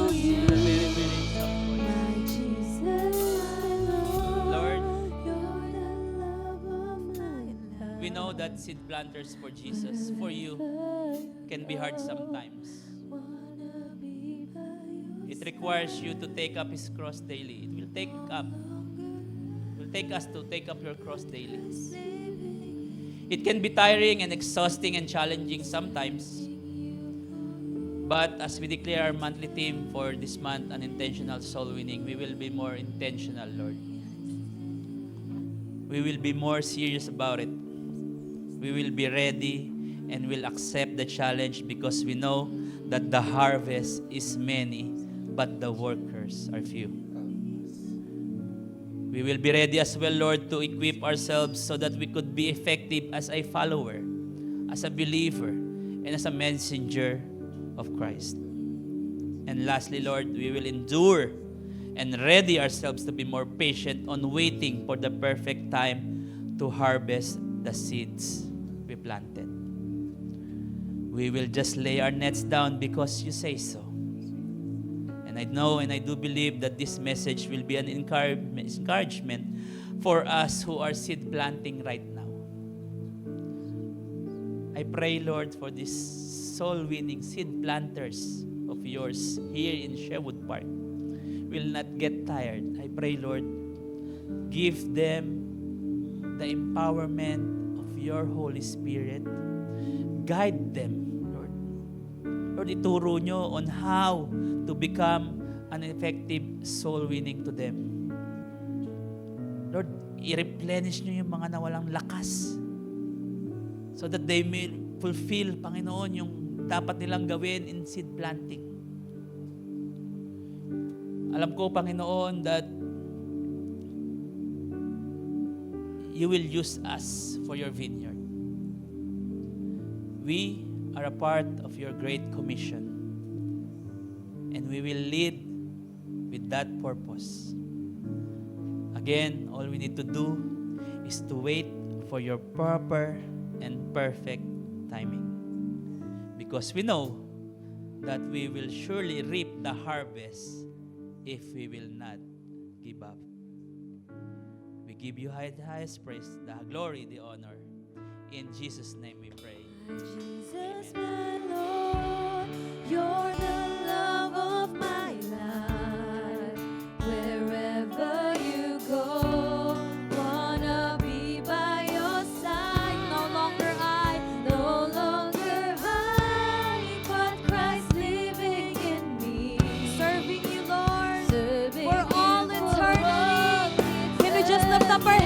my you. Jesus, in a very, very soft voice. My Jesus, my Lord, you're the love of my life. we know that seed planters for Jesus, for you, can be hard sometimes. It requires you to take up His cross daily. It will take us to take up your cross daily. It can be tiring and exhausting and challenging sometimes. But as we declare our monthly theme for this month, unintentional soul winning, we will be more intentional, Lord. We will be more serious about it. We will be ready and will accept the challenge because we know that the harvest is many, but the workers are few. We will be ready as well, Lord, to equip ourselves so that we could be effective as a follower, as a believer, and as a messenger of Christ. And lastly, Lord, we will endure and ready ourselves to be more patient on waiting for the perfect time to harvest the seeds we planted. We will just lay our nets down because you say so. And I know and I do believe that this message will be an encouragement for us who are seed planting right now. I pray, Lord, for these soul-winning seed planters of yours here in Sherwood Park will not get tired. I pray, Lord, give them the empowerment of your Holy Spirit. Guide them, Lord. Lord, ituro nyo on how to become an effective soul winning to them. i-replenish nyo yung mga nawalang lakas so that they may fulfill, Panginoon, yung dapat nilang gawin in seed planting. Alam ko, Panginoon, that you will use us for your vineyard. We are a part of your great commission, and we will lead with that purpose. Again, all we need to do is to wait for your proper and perfect timing. Because we know that we will surely reap the harvest if we will not give up. We give you highest praise, the glory, the honor. In Jesus' name we pray. Jesus, my Lord, you're the love of my life. Wherever you go, wanna be by your side. No longer I, but Christ living in me. Serving you, Lord, for all eternity. Can we just lift up our